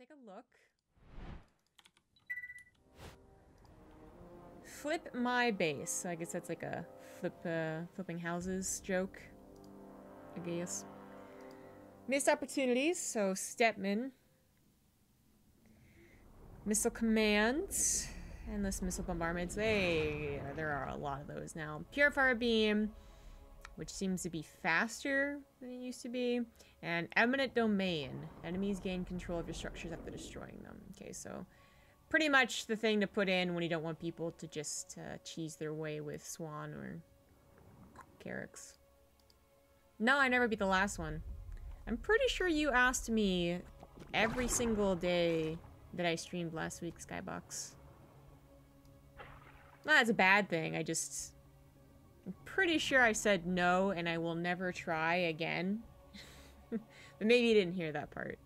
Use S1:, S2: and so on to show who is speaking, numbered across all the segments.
S1: take a look. Flip my base. So I guess that's like a flipping houses joke. I guess. Missed opportunities. So Stepman. Missile commands. Endless missile bombardments. There are a lot of those now. Purifier beam, which seems to be faster than it used to be. And eminent domain. Enemies gain control of your structures after destroying them. Okay, so pretty much the thing to put in when you don't want people to just cheese their way with Swan or Carrix. No, I never beat the last one. I'm pretty sure you asked me every single day that I streamed last week, Skybox. Well, that's a bad thing. I'm pretty sure I said no and I will never try again. But maybe you didn't hear that part.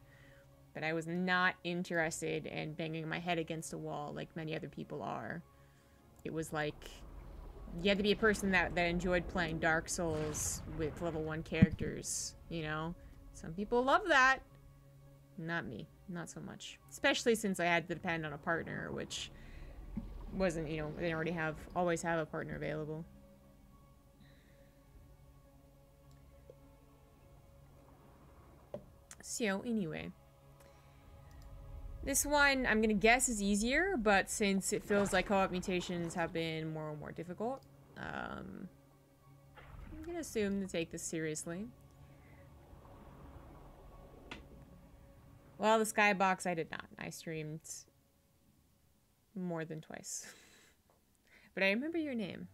S1: But I was not interested in banging my head against a wall like many other people are. It was like, you had to be a person that enjoyed playing Dark Souls with level 1 characters, you know? Some people love that. Not me. Not so much. Especially since I had to depend on a partner, which wasn't, you know, they already always have a partner available. So, anyway. This one, I'm gonna guess, is easier, but since it feels like co-op mutations have been more and more difficult, I'm gonna assume to take this seriously. Well, the Skybox, I did not. I streamed more than twice. But I remember your name.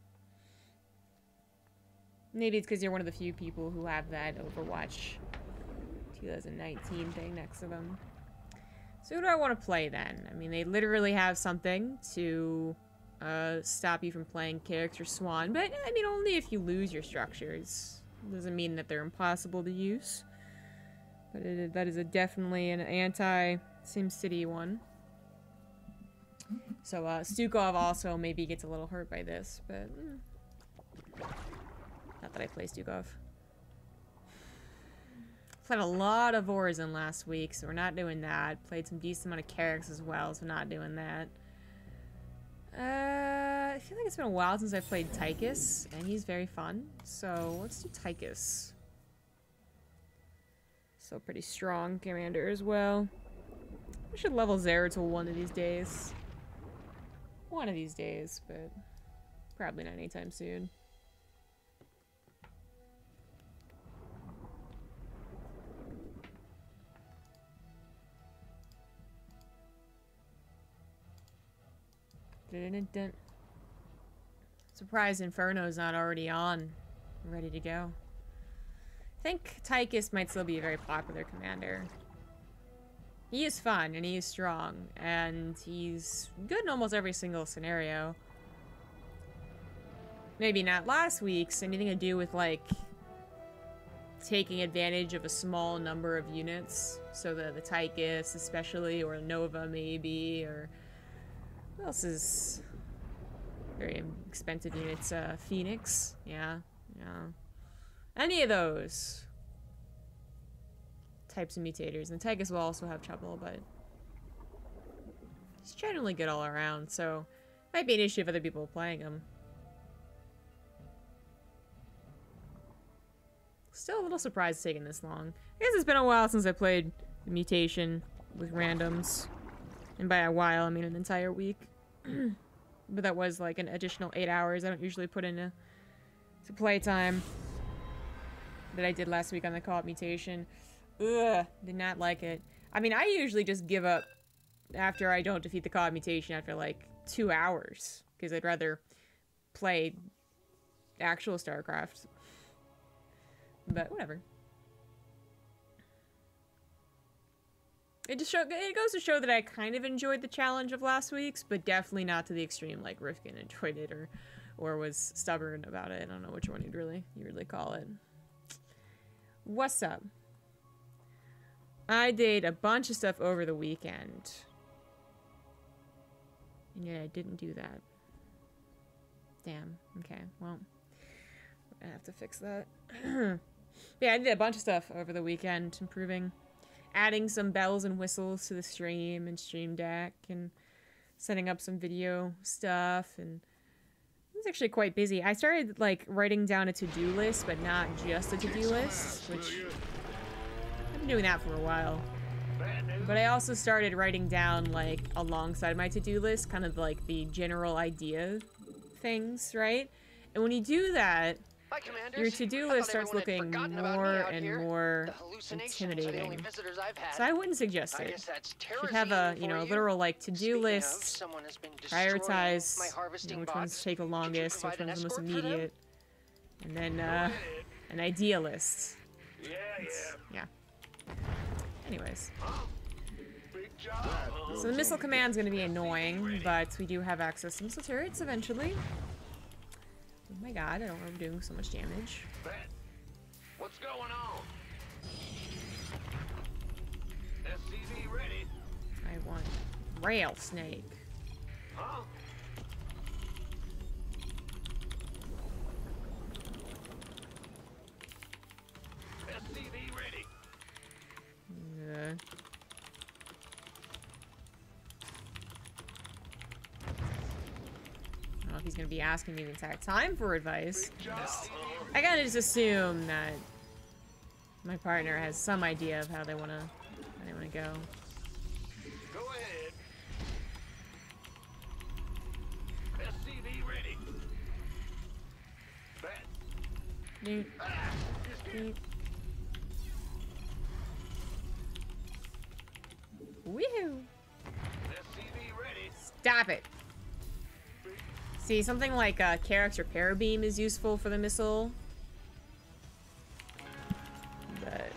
S1: Maybe it's because you're one of the few people who have that Overwatch 2019 thing next to them. So who do I want to play then? I mean, they literally have something to stop you from playing character Swan, but I mean, only if you lose your structures. Doesn't mean that they're impossible to use. But that is definitely an anti-SimCity one. So Stukov also maybe gets a little hurt by this, but not that I play Stukov. Played a lot of Orison last week, so we're not doing that. Played some decent amount of Carrix as well, so not doing that. I feel like it's been a while since I played Tychus, and he's very fun. So let's do Tychus. So pretty strong commander as well. We should level Zeratul one of these days. One of these days, but probably not anytime soon. Surprised Inferno's not already on. Ready to go. I think Tychus might still be a very popular commander. He is fun, and he is strong, and he's good in almost every single scenario. Maybe not last week's, anything to do with, like, taking advantage of a small number of units. So the Tychus, especially, or Nova, maybe, or... What else is very expensive units? Phoenix. Yeah. Any of those types of mutators. And Tychus will also have trouble, but he's generally good all around, so might be an issue if other people are playing him. Still a little surprised it's taking this long. I guess it's been a while since I played the Mutation with randoms. And by a while, I mean an entire week. But that was like an additional 8 hours I don't usually put into playtime that I did last week on the co-op Mutation. Ugh, did not like it. I mean, I usually just give up after I don't defeat the co-op Mutation after like 2 hours. Because I'd rather play actual StarCraft. But whatever. It goes to show that I kind of enjoyed the challenge of last week's, but definitely not to the extreme like Rifkin enjoyed it or was stubborn about it. I don't know which one you'd really call it. What's up? I did a bunch of stuff over the weekend. And yet I didn't do that. Damn. Okay, well. I have to fix that. Yeah, I did a bunch of stuff over the weekend, improving adding some bells and whistles to the stream and stream deck and setting up some video stuff, and it was actually quite busy. I started like writing down a to-do list, but not just a to-do list, which I've been doing that for a while. But I also started writing down like alongside my to-do list kind of like the general idea things, right? And when you do that, your to-do list starts looking more and more intimidating. So I wouldn't suggest it. You should have a, you know, literal like to-do list, prioritize, you know, which ones take the longest, which one's the most immediate, and then an idea list. Yeah. Anyways. So the missile command's gonna be annoying, but we do have access to missile turrets eventually. Oh my god, I don't know we're doing so much damage.
S2: What's going on? SCV ready.
S1: I want rail snake.
S2: Huh? SCV ready.
S1: I don't know if he's gonna be asking me the entire time for advice. I gotta just assume that my partner has some idea of how they wanna go.
S2: Go ahead. SCV ready. Bet.
S1: Doot. Doot. Woohoo!
S2: SCV ready.
S1: Stop it! See, something like a character parabeam is useful for the missile. But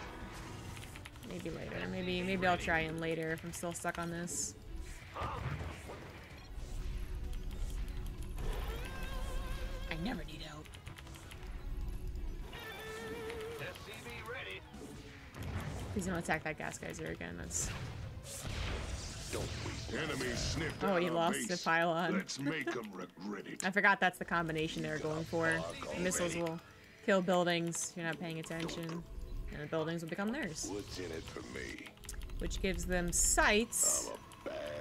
S1: maybe later. Maybe I'll try him later if I'm still stuck on this. I never need help.
S2: SCV ready.
S1: Please don't attack that gas geyser again. That's.
S3: Enemies sniffed
S1: Oh, he
S3: out
S1: lost the
S3: base.
S1: pylon.
S3: Let's make them regret it.
S1: I forgot that's the combination they were going for. The missiles will kill buildings if you're not paying attention, and the buildings will become theirs.
S3: What's in it for me?
S1: Which gives them sights,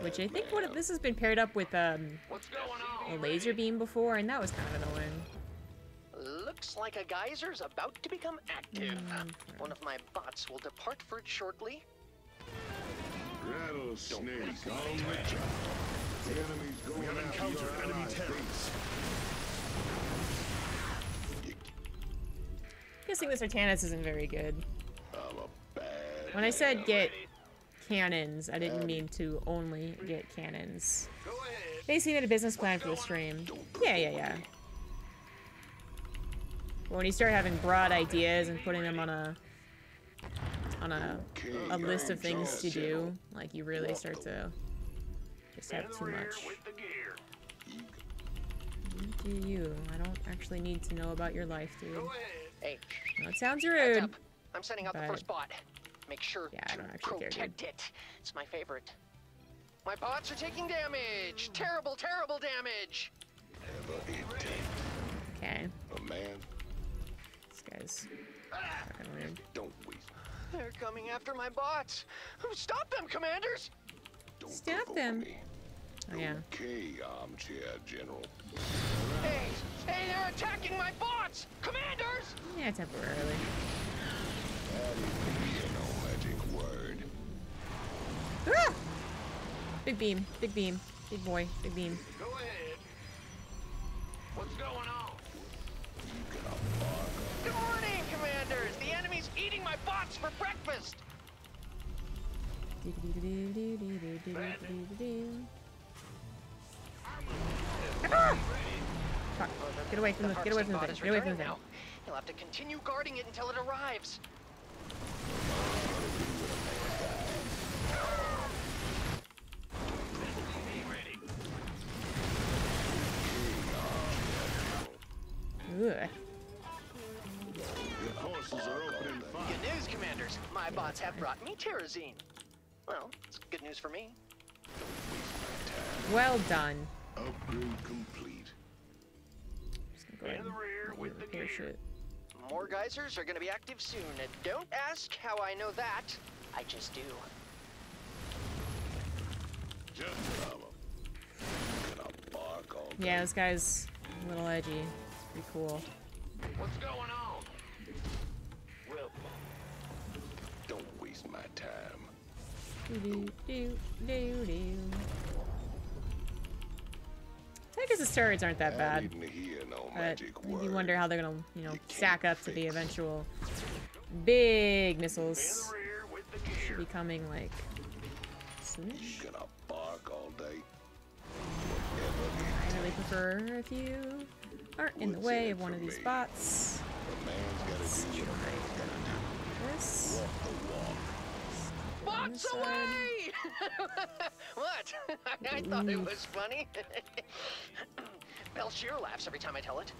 S1: which I think this has been paired up with
S2: What's going
S1: a
S2: on?
S1: laser beam before, and that was kind of annoying.
S4: Looks like a geyser's about to become active. One of my bots will depart for it shortly.
S3: Rattlesnake on the job. The enemy's going after your enemy terrorists.
S1: Guessing this Artanis isn't very good.
S3: I'm a bad
S1: When I said get cannons, I didn't mean to only get cannons.
S2: Go ahead.
S1: Basically made a business plan for the stream. Yeah. But when you start having broad ideas and putting them on a list of things to do, like you really start to just have too much.
S2: With the gear.
S1: You do you. I don't actually need to know about your life, dude.
S2: Go ahead.
S4: Hey,
S1: No, it sounds
S4: heads
S1: rude.
S4: up. I'm sending out the
S1: but-
S4: first bot. Make sure
S1: Yeah, I
S4: to
S1: don't actually care,
S4: protect it. It's my favorite. My bots are taking damage. Terrible, terrible damage.
S1: Okay.
S3: A man.
S1: This guy's fucking weird.
S3: Don't waste.
S4: They're coming after my bots. Stop them, commanders!
S3: Don't
S1: Stop
S3: provoke
S1: them.
S3: me.
S1: Oh yeah.
S3: Okay, armchair general.
S4: Hey, they're attacking my bots! Commanders!
S1: Yeah, temporarily.
S3: That is no magic word.
S1: Ah! Big beam. Big beam. Big boy. Big beam.
S2: Go ahead. What's going on?
S4: Good morning, commanders! The enemy's eating my bots for breakfast!
S1: Ah! Fuck. Get away from the thing. Get away from the
S4: Bot
S1: thing.
S4: is
S1: Get away from the
S4: returning
S1: thing.
S4: now. You'll have to continue guarding it until it arrives.
S1: Ugh.
S3: The forces are opening fire.
S4: Good news, commanders. My bots have brought me Terrazine. Well, it's good news for me.
S1: Well done.
S3: Upgrade complete.
S1: Just gonna go ahead
S2: In the rear
S1: and
S2: with the
S1: repair
S2: gear.
S1: shit.
S4: More geysers are going to be active soon, and don't ask how I know that. I just do.
S3: Just gonna bark all day.
S1: Yeah, this guy's a little edgy. It's pretty cool.
S2: What's going on? Well,
S3: Don't waste my time.
S1: I guess his turrets aren't that
S3: I
S1: bad.
S3: didn't hear no
S1: But
S3: magic
S1: you
S3: word.
S1: wonder how they're gonna, you know,
S3: You
S1: stack
S3: can't
S1: up to the
S3: fix.
S1: eventual big
S2: in
S1: missiles.
S2: the rear with the
S1: Should
S2: gear.
S1: be coming like soonish.
S3: You gonna bark all day?
S1: I really prefer if you aren't in the
S3: What's
S1: way
S3: in
S1: of
S3: it
S1: one
S3: for
S1: of these
S3: me?
S1: bots.
S3: A man's gotta do what a man's gotta do.
S1: This.
S3: Walk the walk.
S4: Bots
S1: Inside.
S4: away! What? I thought it was funny. Bell Shear laughs every time I tell it.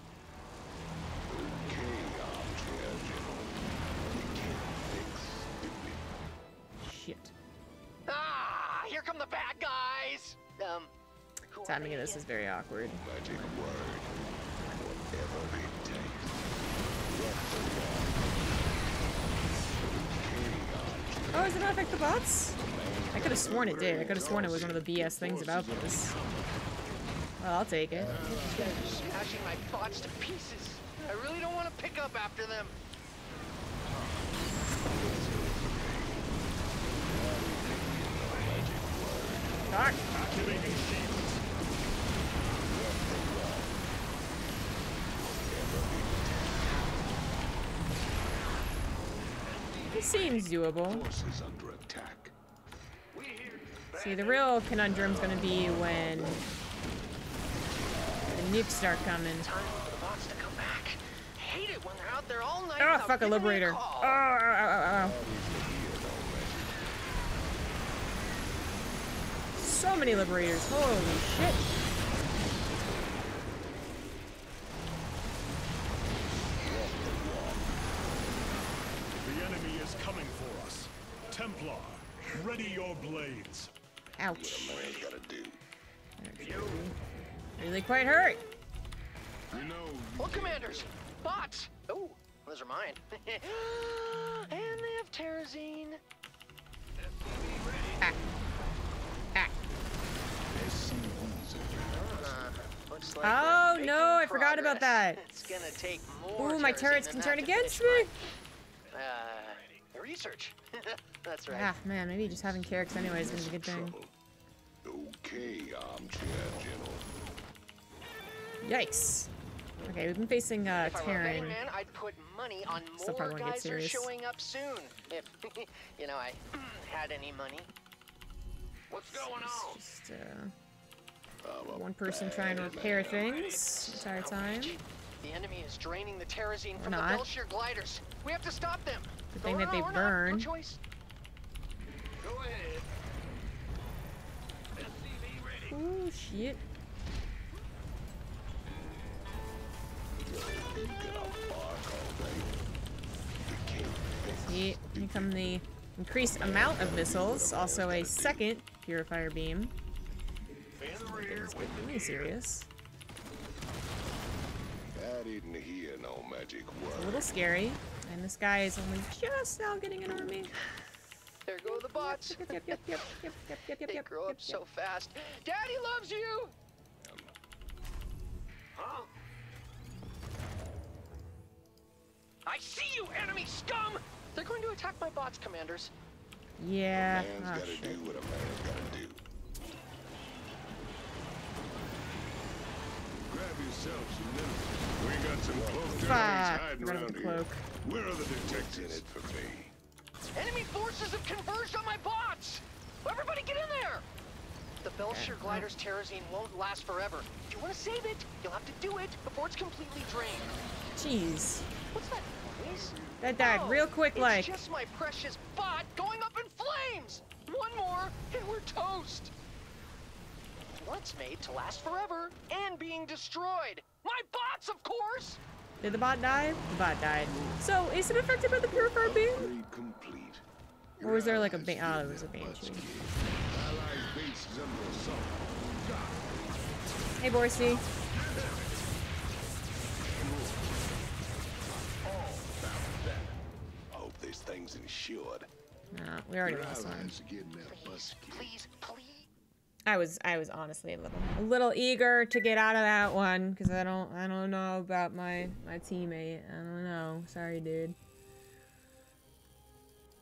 S3: Okay, armchair general. You can't fix stupid.
S1: Shit.
S4: Ah, here come the bad guys. Who are
S1: Timing
S4: they
S1: of this
S4: again?
S1: is very awkward.
S3: Magic word. Whatever it takes. Walk the walk. Okay, armchair.
S1: Oh, does it not affect the bots? I could have sworn it did. I could have sworn it was one of the BS things about this. Well, I'll take it.
S4: They're smashing my bots to pieces. I really don't want to pick up after them.
S1: Fuck.
S3: Activating shields.
S1: It seems doable.
S3: Forces under attack.
S2: We hear
S1: See, the real conundrum's gonna be when the nukes start coming.
S4: Time for the bots to come back. I hate it when they're out there all night.
S1: Oh,
S4: without
S1: fuck, a
S4: giving me
S1: liberator. Oh,
S4: call.
S1: oh, oh, oh, oh. So many liberators. Holy shit.
S5: The enemy is coming for us. Templar, ready your blades.
S1: Ouch.
S3: Man's gotta do.
S1: Really quite hurt.
S3: You know,
S4: Well, commanders, bots. Oh, those are mine. And they have Terrazine.
S1: Ah. Ah.
S4: Looks like
S1: Oh,
S4: we're
S1: no, I
S4: making
S1: forgot about
S4: progress.
S1: that.
S4: It's gonna take more.
S1: Ooh, my
S4: Terrazine
S1: turrets
S4: than
S1: can
S4: that
S1: turn
S4: to
S1: against
S4: finish
S1: me.
S4: my, research. That's right.
S1: Ah, man, maybe just having Carricks anyway is gonna be a good thing.
S3: trouble. Okay, armchair general.
S1: Yikes. Okay, we've been facing
S4: If I were a betting
S1: Terran.
S4: man, I'd put money on
S1: Still
S4: more
S1: probably won't get
S4: guys are
S1: serious.
S4: showing up soon. If you know I had any money.
S2: what's going on.
S1: Just
S3: I'm a
S1: one person
S3: bad
S1: trying to
S3: man.
S1: repair things the entire time.
S4: The enemy is draining the Terrazine
S1: Or
S4: from
S1: not.
S4: the Bell Shear gliders. We have to stop them.
S1: Good thing that
S4: Or
S1: they
S4: not.
S1: burn.
S4: No choice.
S2: Go ahead. SCV ready.
S1: Ooh, shit.
S3: You gonna bark all day? You can't fix
S1: See, here come the increased amount of missiles. Also a second purifier beam.
S2: In the rear
S1: It's
S2: with the
S1: pretty
S2: gear.
S1: serious.
S3: I didn't hear no magic
S1: A
S3: word.
S1: little scary. And this guy is only just now getting an army.
S4: There go the bots.
S1: Yep, yep, yep, yep, yep, yep, yep,
S4: They
S1: yep,
S4: grow
S1: yep,
S4: up so fast. Daddy loves you.
S2: Huh?
S4: I see you, enemy scum. They're going to attack my bots, commanders.
S1: Yeah.
S3: Man's
S1: Oh,
S3: gotta
S1: shit.
S3: do what a man's gotta do. Grab yourself some minerals. We got some cloaked
S1: Fuck.
S3: enemies hiding
S1: Forgot about
S3: around
S1: the
S3: here.
S1: cloak.
S3: Where are the detectives in it for me?
S4: Enemy forces have converged on my bots. Everybody get in there. The Bell Shear glider's Terrazine won't last forever. If you want to save it, you'll have to do it before it's completely drained.
S1: Jeez.
S4: What's that noise?
S1: That died
S4: Oh,
S1: real quick,
S4: it's
S1: like.
S4: just my precious bot going up in flames. One more, and we're toast. Once made to last forever and being destroyed. My bots, of course.
S1: Did the bot die? The bot died. So, is it affected by the purifier beam?
S3: Upgrade complete.
S1: Or was there like a ban? Oh, there was a banshee.
S3: Allied base is under assault.
S1: Hey, Borsey.
S3: I hope this thing's insured.
S1: Nah, we already
S3: Your
S1: lost one.
S3: allies are getting that
S4: Please,
S3: bus kid.
S4: please, please.
S1: I was honestly a little eager to get out of that one because I don't know about my teammate. I don't know. Sorry, dude.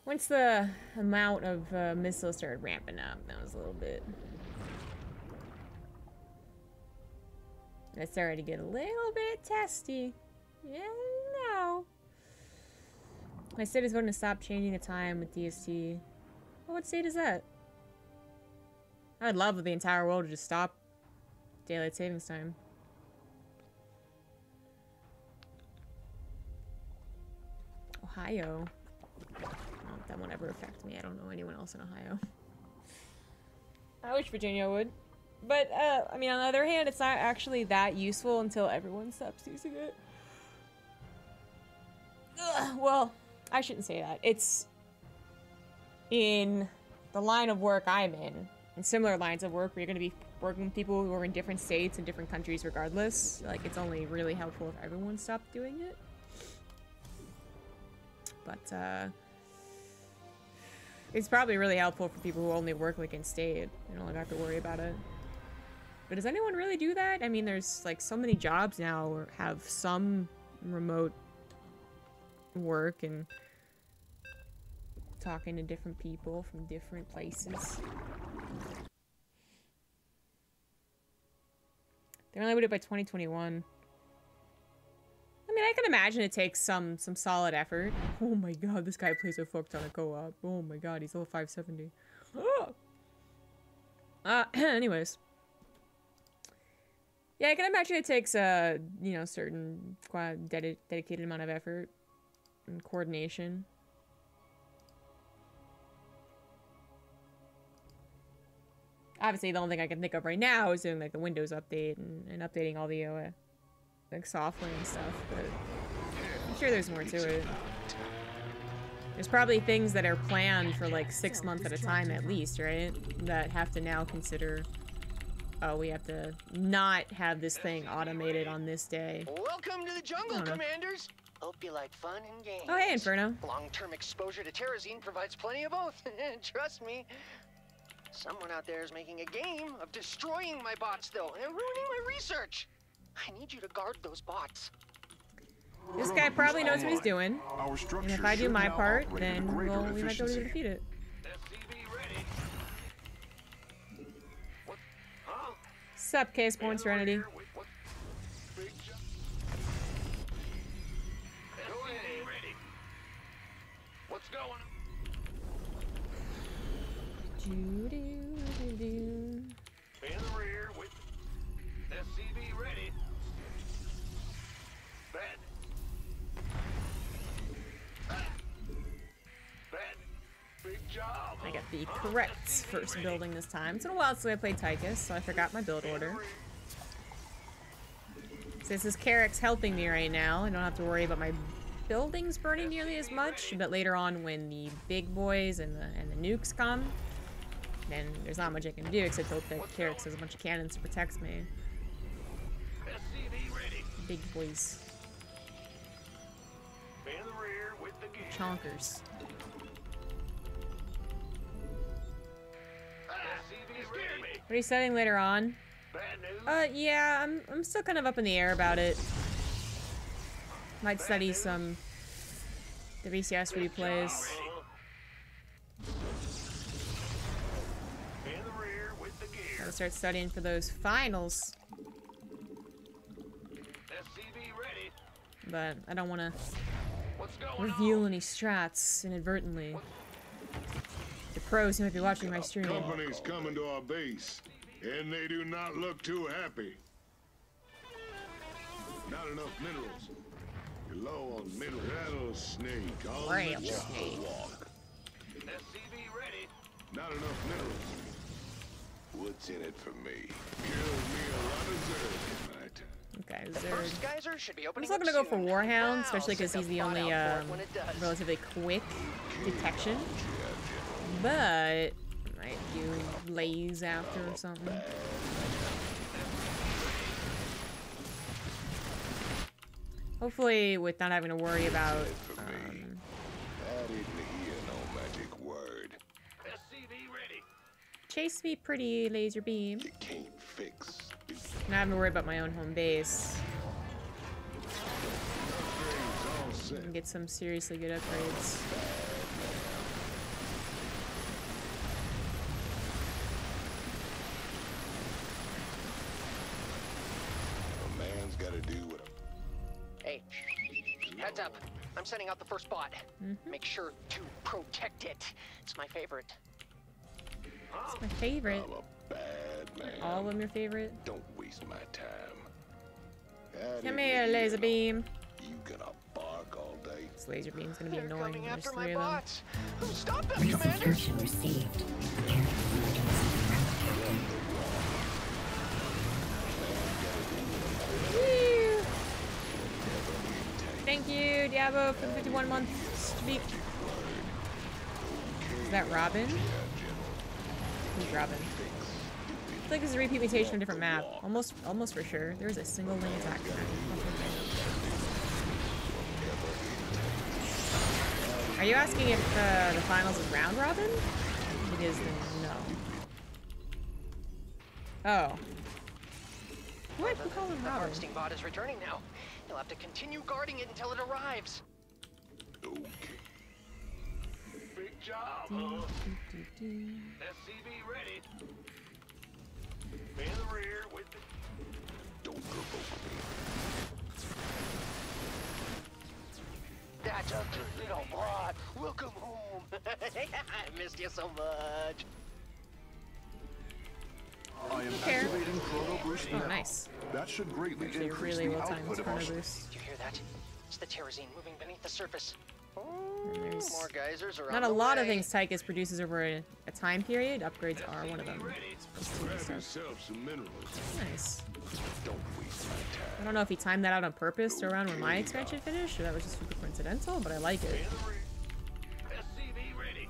S1: Once the amount of missiles started ramping up, that was a little bit. It started to get a little bit testy. Yeah, no. My state is going to stop changing the time with DST. Well, what state is that? I'd love if the entire world would just stop daylight savings time. Ohio. That won't ever affect me. I don't know anyone else in Ohio. I wish Virginia would. But, I mean, on the other hand, it's not actually that useful until everyone stops using it. Ugh, well, I shouldn't say that. It's in the line of work I'm in similar lines of work where you're going to be working with people who are in different states and different countries regardless. Like, it's only really helpful if everyone stopped doing it. But, it's probably really helpful for people who only work, like, in state. You don't have to worry about it. But does anyone really do that? I mean, there's, like, so many jobs now or have some remote work and talking to different people from different places. They're only going to do it by 2021. I mean, I can imagine it takes some solid effort. Oh my god, this guy plays a fuck ton of co-op. Oh my god, he's level 570. Anyways. Yeah, I can imagine it takes a, you know, certain dedicated amount of effort and coordination. Obviously, the only thing I can think of right now is doing, like, the Windows update and updating all the, like, software and stuff, but I'm sure there's more to it. There's probably things that are planned for, like, 6 months at a time at least, right? That have to now consider, oh, we have to not have this thing automated on this day.
S4: Welcome to the jungle, Commanders. Hope you like fun and games.
S1: Oh, hey, Inferno.
S4: Long-term exposure to terrazine provides plenty of both. Trust me. Someone out there is making a game of destroying my bots, though, and ruining my research. I need you to guard those bots.
S1: This guy probably knows what he's doing.
S5: Our
S1: And if I do my part, then we might be able to defeat it.
S2: SCV ready. What? Huh?
S1: Sup, Case Born Serenity.
S2: What? Big job. SCV ready. What's going on?
S1: Do, do, do.
S2: In the rear with SCV ready. Bad. Bad. Big job.
S1: I got the correct first building this time. It's been a while since I played Tychus, so I forgot my build order. Since this Carrick's helping me right now, I don't have to worry about my buildings burning nearly as much. But later on, when the big boys and the nukes come, then there's not much I can do except hope that Carrick's has a bunch of cannons to protect me.
S2: SCV ready.
S1: Big boys.
S2: In the rear with the gear.
S1: Chonkers.
S2: SCV ready.
S1: What are you studying later on?
S2: Bad news.
S1: Yeah, I'm still kind of up in the air about it. Might study some WCS replays.
S2: In the rear with the gear.
S1: Gotta start studying for those finals.
S2: SCV ready.
S1: But I don't want to
S2: What's going
S1: reveal any strats inadvertently. The pros who might be watching my stream.
S3: Company's coming to our base, and they do not look too happy. Not enough minerals. You're low on minerals. Rattlesnake on the
S1: Rattlesnake.
S3: walk.
S2: SCV ready.
S3: Not enough minerals. What's in it for me? Kills me a lot of Zerg tonight.
S1: Okay,
S4: The
S1: Zerg.
S4: first geyser should be
S1: I'm
S4: opening
S1: still
S4: up
S1: gonna go for
S4: soon.
S1: Warhound,
S4: Wow,
S1: especially because
S4: send
S1: he's
S4: a
S1: the
S4: bot
S1: only
S4: out for it when it does.
S1: relatively quick detection. But I might do Laze after or something. Hopefully, with not having to worry about
S3: I didn't hear no magic word.
S1: Chase me, pretty laser beam.
S3: You can't fix.
S1: Now I have to worry about my own home base.
S3: Upgrades all set.
S1: And get some seriously good upgrades.
S3: A man's gotta do what
S4: Hey, heads up. I'm sending out the first bot. Make sure to protect it. It's my favorite.
S1: It's my favorite.
S3: I'm a bad man.
S1: All of them your favorite?
S3: Don't waste my time.
S1: Come here, laser beam.
S3: You gonna bark all day?
S1: This laser beam's gonna be
S4: They're
S1: annoying.
S4: coming
S1: There's
S4: after my
S1: 3 of them.
S4: bots. Stop them,
S6: New
S4: Commander!
S6: subscription received. Prepare for emergency.
S1: Woo! Thank you, Diabo, for the 51-month streak. Is that Robin? Who's Robin? I feel like this is a repeat mutation of a different map. Almost for sure. There's a single lane attack. Are you asking if the finals is round robin? If it is, then no. Oh. What? We call him
S4: The
S1: Robin.
S4: harvesting bot is returning now. You'll have to continue guarding it until it arrives.
S3: Okay.
S2: Big job, huh? SCV ready. In the rear with the...
S3: Don't provoke me.
S4: That's a good little bot. Welcome home. I missed you so much.
S5: I am
S1: Care.
S5: activating chrono boost
S1: Oh,
S5: now.
S1: nice.
S5: That should greatly
S1: Actually,
S5: increase
S1: really
S5: the
S1: well timed
S5: output of
S1: chrono
S5: our...
S1: boost.
S4: Did you hear that? It's the terrazine moving beneath the surface.
S1: And there's
S4: More geysers around
S1: not a
S4: the
S1: lot of
S4: way.
S1: things Tychus produces over a time period. Upgrades are one of them.
S3: Grab yourself some minerals.
S1: Nice.
S3: Don't waste my
S1: I
S3: time.
S1: don't know if he timed that out on purpose to around when my expansion finished, or that was just super coincidental, but I like it.
S2: In the rear. SCV ready.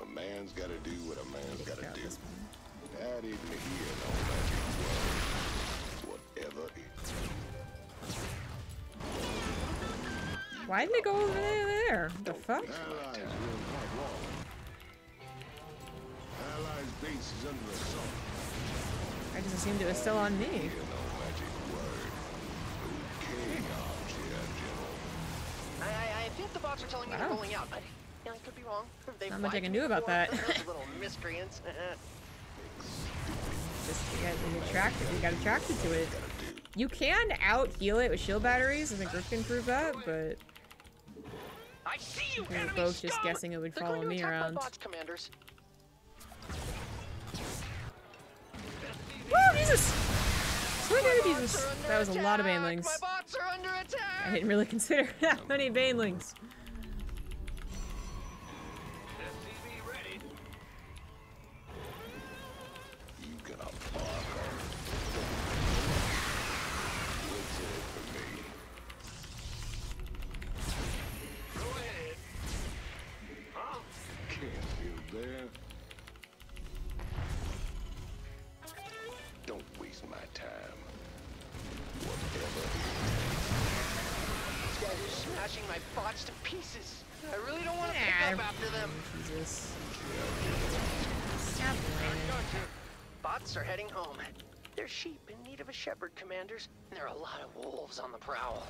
S3: A man's gotta do what a man's gotta
S1: Check out
S3: do.
S1: this one.
S3: That isn't here, no magic word. Whatever it
S1: Why did they go over there? What the fuck?
S3: Allies will not wrong. Allies base is under assault.
S1: I just assumed it was still on me.
S3: Here, no magic word. Okay, armchair general.
S4: I think the bots are telling me they're
S1: Wow.
S4: rolling out, but I could be wrong. They've
S1: Not much I
S4: lied
S1: can
S4: to me
S1: do about
S4: before.
S1: that.
S4: Those little miscreants.
S1: Just you get attracted. You got attracted to it. You can out heal it with shield batteries. I think Griff can prove that, but
S4: I see you,
S1: we were
S4: enemy
S1: both just
S4: scum!
S1: guessing it would
S4: They're
S1: follow
S4: going to
S1: me
S4: attack my
S1: around.
S4: bots, commanders.
S1: Woo, Jesus! Sweet
S4: My
S1: Jesus!
S4: bots are under
S1: That was a lot of
S4: attack!
S1: banelings.
S4: My bots are under attack!
S1: I didn't really consider that many banelings.
S2: SCV ready.
S3: You gonna bark on it? What's in it for me?
S2: Go ahead. Huh?
S3: Can't build there. Don't waste my time. Whatever.
S4: These guys are smashing my bots to pieces. I really don't want to
S1: Nah,
S4: pick up after them.
S1: Jesus. Stop whining.
S4: Bots are heading home. They're sheep in need of a shepherd, commanders. And there are a lot of wolves on the prowl.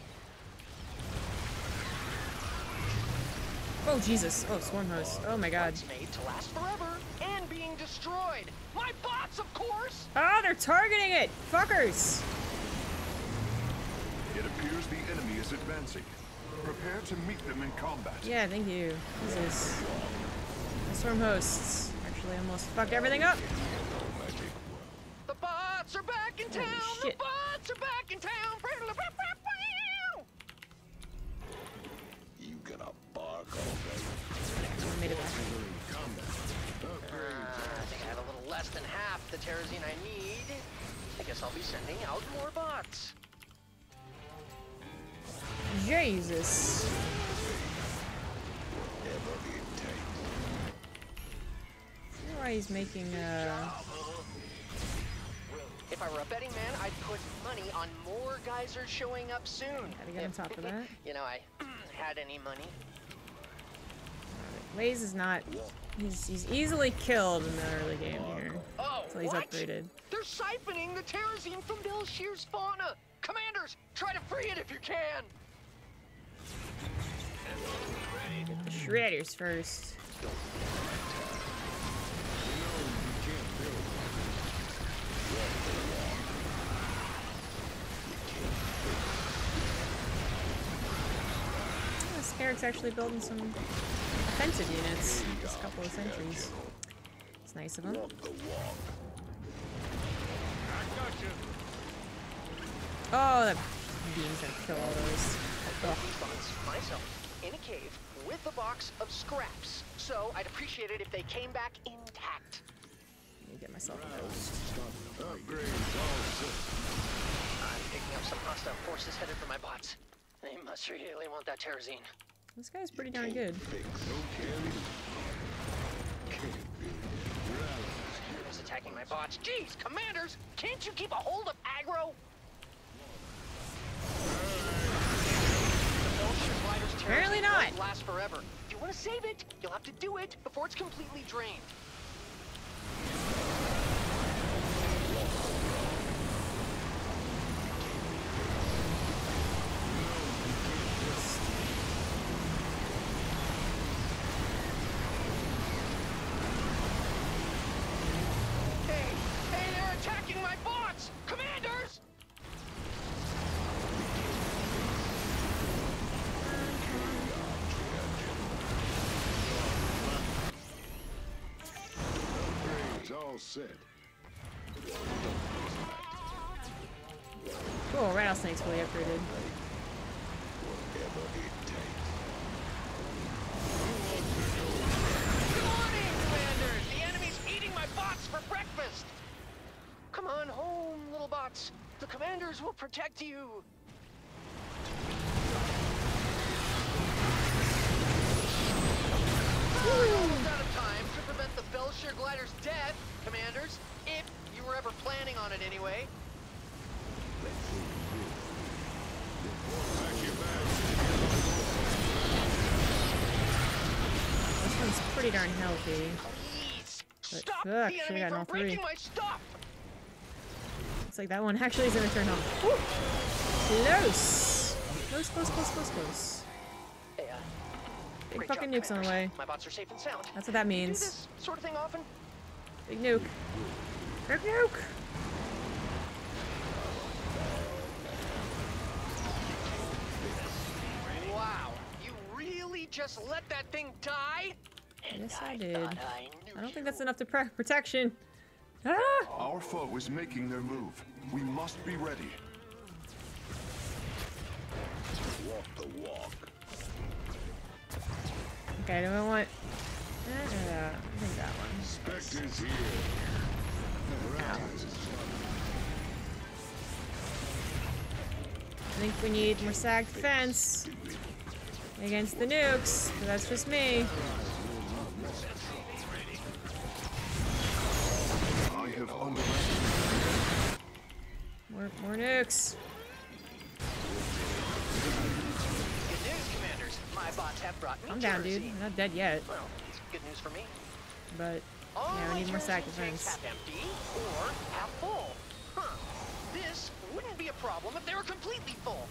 S1: Oh, Jesus. Oh, swarm host. Oh my god.
S4: Bots made to last forever and being destroyed. My bots, of course!
S1: Oh, they're targeting it! Fuckers!
S5: It appears the enemy is advancing. Prepare to meet them in combat.
S1: Yeah, thank you. Jesus. The swarm hosts actually almost fucked everything up.
S4: The bots are back in town! The
S1: shit.
S4: bots are back in town!
S3: You gonna bark all day?
S1: I made it back.
S4: I think I have a little less than half the terrazine I need. I guess I'll be sending out more bots.
S1: Jesus.
S3: Whatever it takes.
S1: I wonder why he's making
S4: If I were a betting man, I'd put money on more geysers showing up soon.
S1: Gotta get on top of that.
S4: You know, I had any money.
S1: Blaze is not. He's easily killed in the early game here.
S4: Oh,
S1: So he's
S4: what?
S1: upgraded.
S4: They're siphoning the terrazine from Belshir's fauna. Commanders, try to free it if you can.
S1: Get the shredders first. This Carrick's actually building some offensive units. Just a couple of sentries. It's nice of him.
S2: I got you.
S1: Oh, the beams gonna kill all those. Ugh.
S4: Myself in a cave with a box of scraps. So I'd appreciate it if they came back intact.
S1: Let me get myself a ghost.
S4: I'm picking up some hostile forces headed for my bots. They must really want that terrazine.
S1: This guy's pretty darn good.
S4: Who's attacking my bots? Jeez, commanders! Can't you keep a hold of aggro?
S1: Apparently not.
S4: Won't last forever. If you want to save it, you'll have to do it before it's completely drained. Hey, they're attacking my bots! Commanders!
S3: It's all set.
S1: Cool, rattlesnake's fully upgraded.
S3: Whatever it takes.
S4: Good morning, commanders! The enemy's eating my bots for breakfast! Come on home, little bots. The commanders will protect you. Almost out of time to prevent the Belshir glider's death, commanders. If you were ever planning on it anyway.
S1: This one's pretty darn healthy.
S4: Please,
S1: But
S4: stop
S1: fuck,
S4: the
S1: should've
S4: enemy
S1: gotten
S4: from
S1: all three.
S4: breaking my stuff!
S1: Looks like that one actually is gonna turn on. Woo! Close! Close, close, close, close, close.
S4: Hey,
S1: Big
S4: great
S1: fucking
S4: job,
S1: nukes on the
S4: commanders.
S1: way.
S4: My bots are safe and sound.
S1: That's what that
S4: Do
S1: means.
S4: this sort of thing often?
S1: Big nuke. Big nuke!
S4: Wow, you really just let that thing die?
S1: Yes, I did.
S4: Thought
S1: I don't think that's enough to protection. Ah!
S5: Our foe is making their move. We must be ready.
S3: Walk the walk.
S1: Okay, do I want... I think that one.
S3: Spectre's here.
S1: I think we need more sagged defense against the nukes, but that's just me.
S5: I have underestimated.
S1: More nukes.
S4: Good news, commanders. My bots have brought me
S1: I'm down, dude.
S4: terrazine.
S1: I'm not dead yet,
S4: Well, it's good news for me.
S1: but
S4: All
S1: yeah,
S4: my
S1: we need more sack
S4: terrazine tanks
S1: defense.
S4: half empty or half full. Huh. This wouldn't be a problem if they were completely full.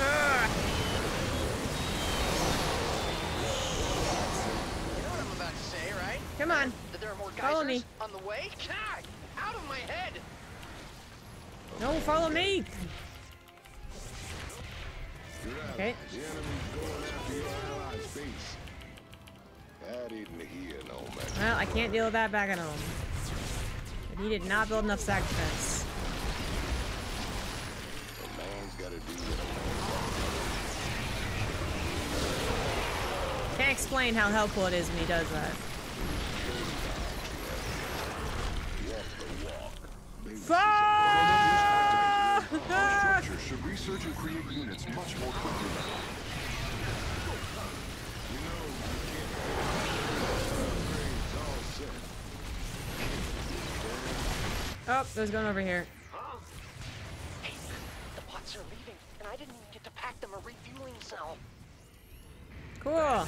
S1: Ah!
S4: You know what I'm about to say, right?
S1: Come on.
S4: That there are more
S1: Follow
S4: geysers
S1: me.
S4: on the way? God, out of my head!
S1: No, follow me. Okay.
S3: The enemy's going after your allies' base. That isn't here, no man.
S1: Well, I can't deal with that back at home. But he did not build enough sack defense.
S3: A man's gotta do what
S1: Can't explain how helpful it is when he does that.
S5: Our structure should research and create units much more quickly.
S1: Oh, there's going over here.
S4: Hey, the bots are leaving, and I didn't even get to pack them a refueling cell.
S1: Cool.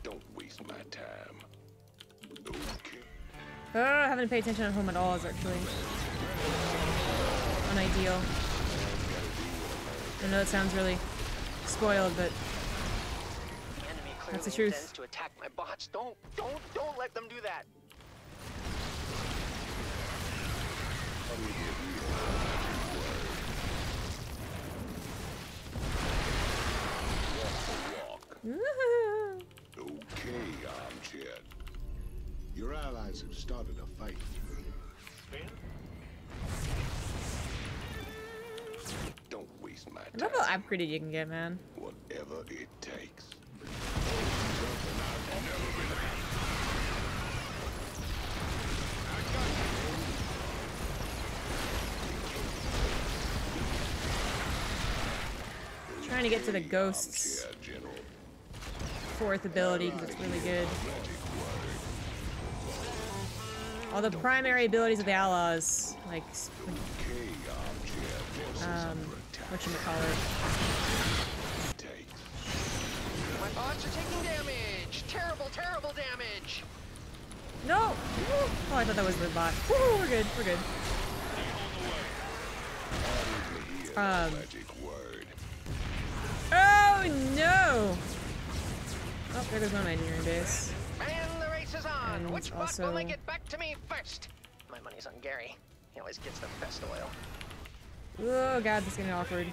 S3: Don't waste my time. Okay.
S1: Having to pay attention at home at all is actually unideal. I know it sounds really spoiled, but
S4: The enemy clearly
S1: that's the truth.
S4: intends to attack my bots. Don't let them do that.
S1: Woohoo!
S3: Okay, armchair.
S7: Your allies have started a fight.
S3: Don't waste my
S1: I
S3: time.
S1: love how upgraded you can get, man.
S3: Whatever it takes.
S1: Trying to get to the Ghost's
S3: Armchair General.
S1: 4th ability because it's really good. All the primary abilities of the Outlaws, like,
S3: Okay, armchair General.
S1: whatchamacallit.
S3: Takes.
S4: My bots are taking damage. Terrible damage.
S1: No! Oh, I thought that was the bot. Woo, we're good, we're good.
S3: Magic word.
S1: Oh no! Oh, there goes one of my engineering base.
S4: And the race is on.
S1: And
S4: Which bot
S1: also-
S4: will make it back to me first? My money's on Gary. He always gets the best oil.
S1: Oh god, this is getting awkward.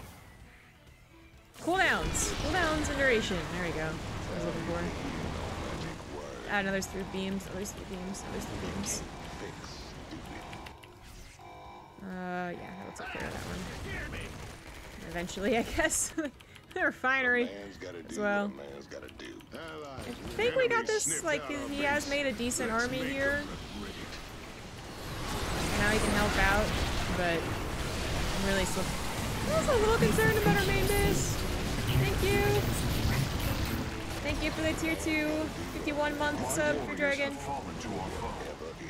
S1: Cooldowns! Cooldowns and duration. There we go. That's what I was looking for. Add another 3 beams, another 3 beams, another 3 beams. Yeah, let's take care of that one. Eventually, I guess. The refinery
S3: Man's gotta
S1: as
S3: do
S1: well.
S3: what a man's gotta do.
S7: Allies.
S1: I think we got this, like, he has made a decent army here. Now he can help out, but I'm really still... I'm also a little concerned about our main base. Thank you. Thank you for the tier 2 51-month sub for Dragon.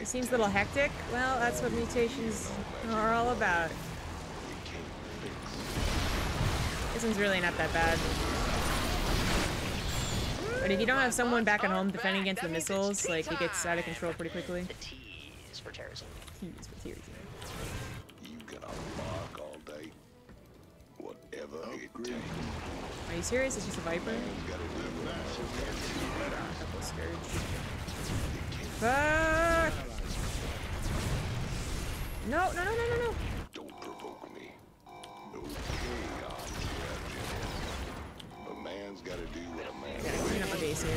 S1: It seems a little hectic. Well, that's what mutations are all about. This one's really not that bad. But if you don't have someone back at home defending against the missiles, like, it gets out of control pretty quickly.
S4: The T is for terrorism.
S1: Tease for tier 2.
S3: You gonna bark all day. Whatever it takes.
S1: Are you serious? It's just a Viper?
S3: Man's gotta do what
S1: Double Scourge. Fuck! No, no, no, no, no, no!
S3: Don't provoke me. Okay, armchair General. A man's gotta do what a man
S1: Gotta clean up my base here.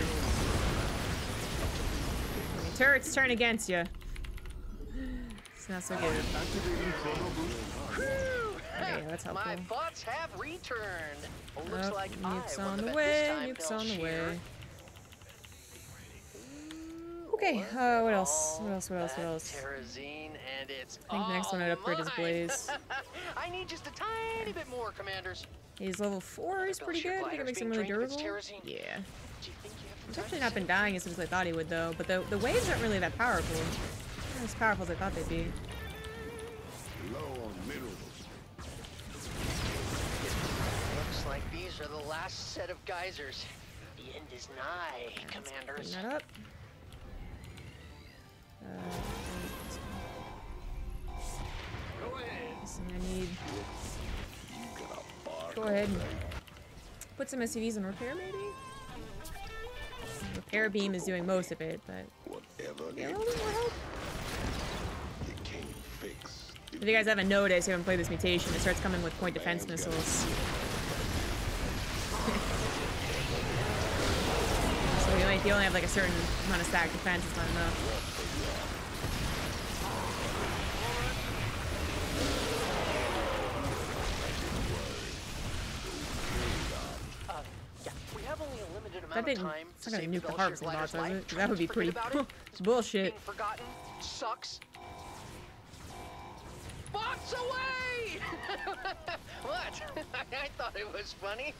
S1: Okay, turrets turn against you. It's not so good. Okay, that's helpful.
S4: My bots have returned. Looks
S1: Oh,
S4: like
S1: nukes
S4: I won
S1: on
S4: the
S1: the
S4: bet
S1: way,
S4: this time,
S1: nukes on the
S4: Belshir.
S1: way. Okay, what else? What else? What else? What else?
S4: Terrazine, and it's
S1: I think the next one I'd upgrade is
S4: mine.
S1: Blaze.
S4: I need just a tiny bit more, commanders.
S1: He's level 4, he's pretty good. I think it makes him really durable. Yeah.
S4: Do you think you have
S1: He's actually not been dying as much as I thought he would, though. But the waves aren't really that powerful. Not as powerful as I thought they'd be.
S7: Low on minerals.
S4: Looks like these are the last set of geysers. The end is nigh, commanders.
S1: Clean that up.
S2: Go ahead.
S1: Listen, I need... Go ahead and put some SCVs in repair, maybe? Repair beam is doing most of it, but...
S3: Whatever
S1: Yeah, a
S3: it
S1: little bit more help.
S3: you can't fix.
S1: If you guys haven't noticed, you haven't played this mutation, it starts coming with point defense missiles. So if you only have like a certain amount of stack defense, it's not enough.
S4: Yeah, we have only a limited
S1: That
S4: amount of
S1: didn't,
S4: time
S1: it's
S4: to
S1: not gonna
S4: save
S1: nuke
S4: the
S1: the
S4: Belshir
S1: harvesting
S4: glider's
S1: bots, is
S4: life.
S1: it? 'Cause
S4: Trying
S1: that would
S4: to
S1: be
S4: forget
S1: pretty...
S4: about it
S1: it's
S4: is
S1: bullshit.
S4: Being forgotten sucks. Bots away! What? I thought it was funny.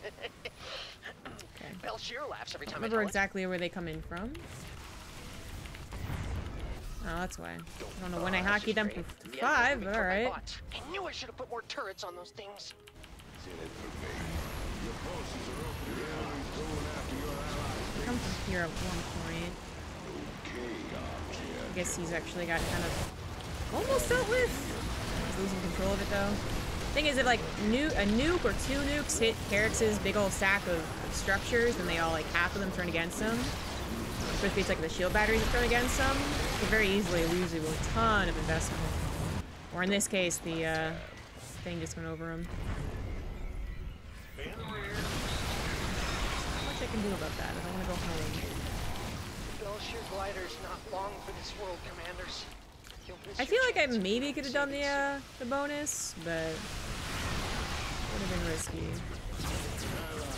S1: Okay.
S4: Belshir laughs every
S1: I
S4: time I
S1: remember
S4: tell it.
S1: exactly where they come in from. Oh, that's why. I don't know when I hockeyed them for
S4: The
S1: 5,
S4: enemy
S1: but
S4: for my
S1: alright.
S4: bots. I knew I should have put more turrets on those things.
S3: It's in it for me.
S7: Your forces are open. The enemy's going after your allies
S1: here at one point. I guess he's actually got kind of almost dealt with. He's losing control of it though. Thing is, if like a nuke or two nukes hit Carix's big old stack of structures, and they all like half of them turn against him. Especially if it's like the shield batteries that turn against him, you could very easily lose a ton of investment. Or in this case, the thing just went over him.
S2: In the rear.
S1: Not much I can do about that. I don't want to go home.
S4: Belshire glider's not long for this world, Commanders. You'll miss
S1: I
S4: your
S1: feel like I
S4: chance.
S1: maybe could have done the bonus, but would have been risky.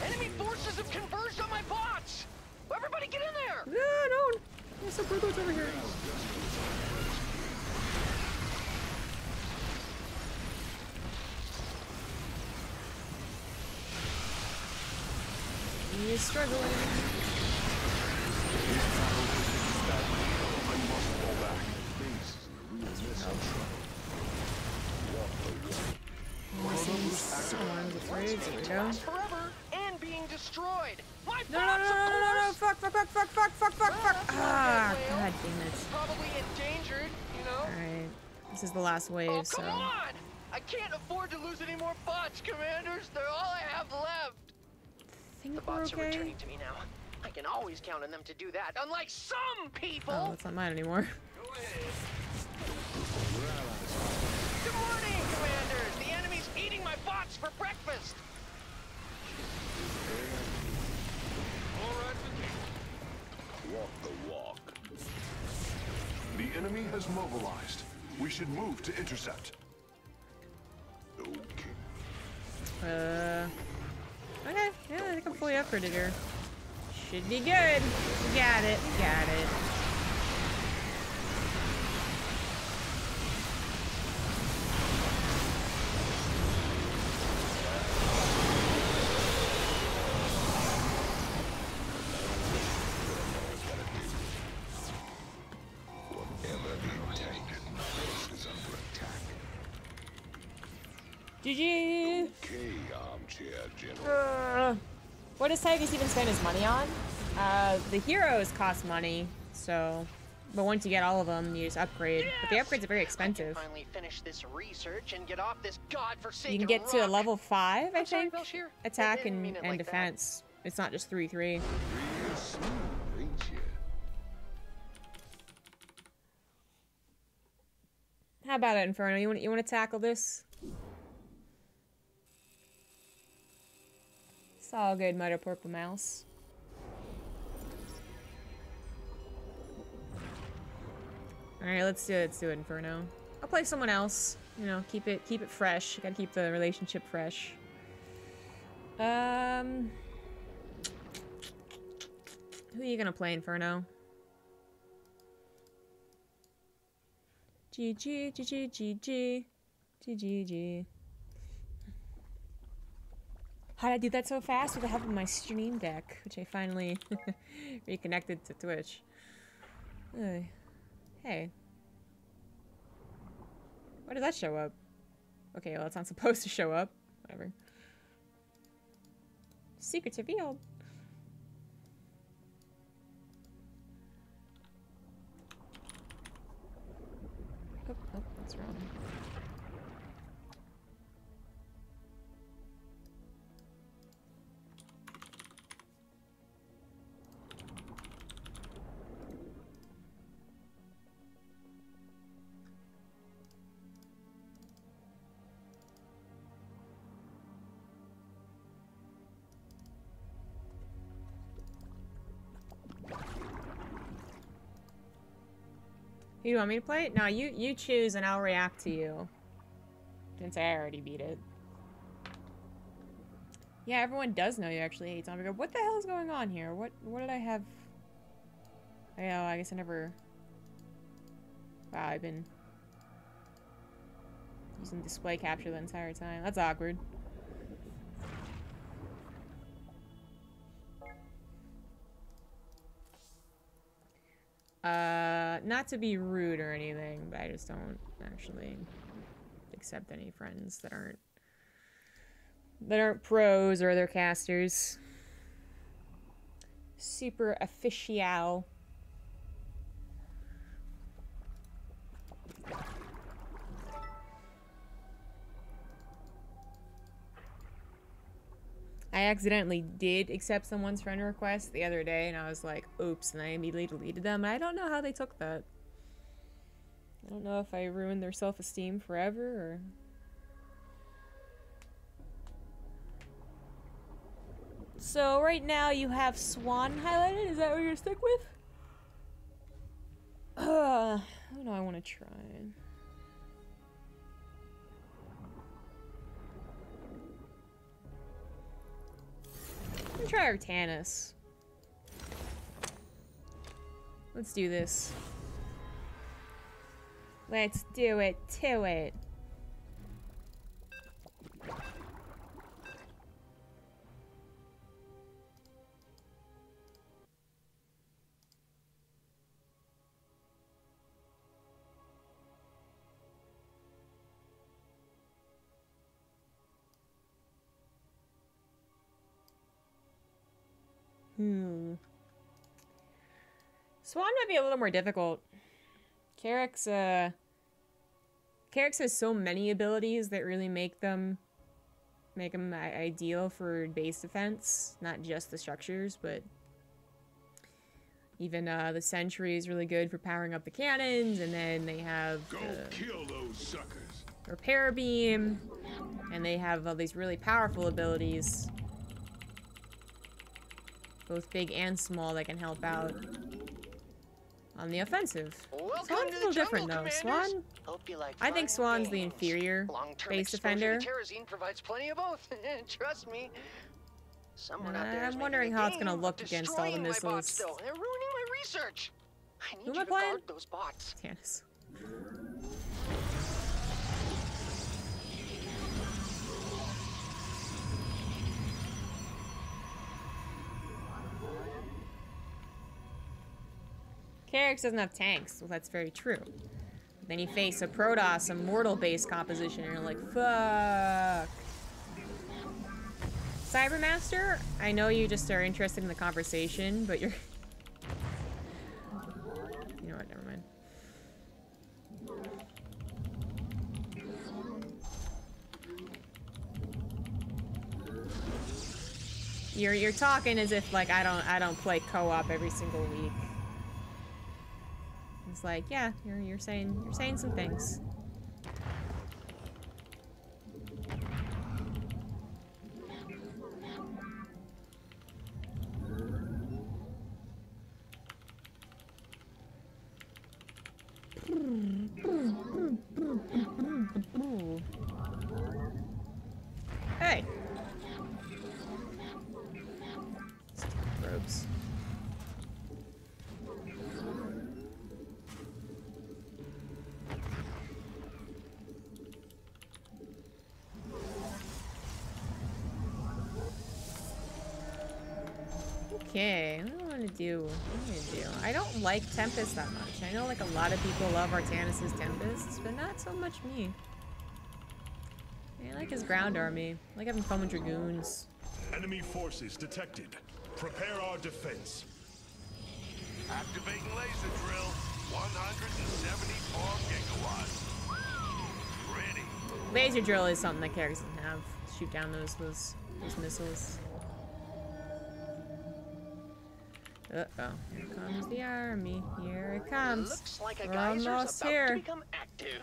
S4: Enemy forces have converged on my bots! Everybody get in there!
S1: No! There's some Brugos over here. He's struggling. Someone's afraid. There we go.
S4: Last forever and being destroyed. My
S1: No!
S4: bots, of course!
S1: Fuck! Ah, god damn it.
S4: Probably endangered, you know?
S1: Alright. This is the last wave,
S4: Oh,
S1: so.
S4: come on! I can't afford to lose any more bots, Commanders. They're all I have left.
S1: I think
S4: The
S1: we're
S4: bots are
S1: okay.
S4: returning to me now. I can always count on them to do that, unlike some people.
S1: Oh, that's not mine anymore.
S2: Go ahead.
S4: Good morning, Commanders. The enemy's eating my bots for breakfast.
S2: All right with me.
S3: Walk the walk.
S5: The enemy has mobilized. We should move to intercept.
S3: Okay.
S1: Okay, yeah, I think I'm fully upgraded here. Should be good. We got it. GG!
S3: Okay, armchair general.
S1: What does Tygus even spend his money on? The heroes cost money, so... But once you get all of them, you just upgrade. But the upgrades are very expensive.
S4: I can finally finish this research and get off this godforsaken
S1: You can get to a
S4: rock.
S1: level 5, I
S4: I'm sorry,
S1: think.
S4: Belshire. I
S1: Attack
S4: didn't mean
S1: and
S4: it like that.
S1: defense. It's not just 3-3.
S3: Real smooth, ain't you?
S1: How about it, Inferno? You want to tackle this? It's all good, Mother Purple Mouse. Alright, let's do it, Inferno. I'll play someone else. You know, keep it fresh. Gotta keep the relationship fresh. Who are you gonna play, Inferno? GG. How'd I do that so fast? With the help of my stream deck, which I finally reconnected to Twitch. Hey. Why does that show up? Okay, well, it's not supposed to show up. Whatever. Secrets revealed. Oh, that's wrong. You want me to play it? No, you choose and I'll react to you. Since I already beat it. Yeah, everyone does know you actually hate ZombieGrub. What the hell is going on here? What did I have? Oh, I guess I never... Wow, I've been using display capture the entire time. That's awkward. Not to be rude or anything, but I just don't actually accept any friends that aren't pros or other casters. super official. I accidentally did accept someone's friend request the other day, and I was like, oops, and I immediately deleted them. I don't know how they took that. I don't know if I ruined their self-esteem forever, or... So, right now you have Swan highlighted? Is that what you're gonna stick with? Who do I want to try? I'm gonna try Artanis. Let's do this. Let's do it to it. Swan might be a little more difficult. Carrick's has so many abilities that really make him ideal for base defense, not just the structures, but even the sentry is really good for powering up the cannons, and then they have
S3: kill those suckers.
S1: repair beam, and they have all these really powerful abilities, both big and small, that can help out on the offensive. Swan's a little different though. Swan, I think Swan's the inferior base defender.
S4: Provides plenty of both. Trust me. Someone out there is
S1: I'm wondering
S4: making a
S1: how it's
S4: game
S1: gonna look
S4: of
S1: against all the
S4: destroying my bots
S1: missiles.
S4: still. They're ruining my research. I need
S1: Who am
S4: you
S1: I
S4: to
S1: playing?
S4: guard those bots.
S1: Tannis. Carrick doesn't have tanks, well that's very true. But then you face a Protoss, a mortal-based composition, and you're like, fuck. Cybermaster, I know you just are interested in the conversation, but you're... You know what, never mind. You're talking as if like I don't play co-op every single week. It's like, yeah, you're saying some things. Hey. Robes. Okay, what do I want to do? I don't like Tempest that much. I know like a lot of people love Artanis' Tempests, but not so much me. I like his ground army. I like having fun with Dragoons.
S5: Enemy forces detected. Prepare our defense.
S2: Activating laser drill. 174 gigawatts. Ready.
S1: Laser drill is something that Carrick doesn't have. Shoot down those missiles. Uh-oh. Here comes the army. Here it comes.
S4: Looks like a
S1: We're
S4: geyser's
S1: almost
S4: about
S1: here.
S4: to become active.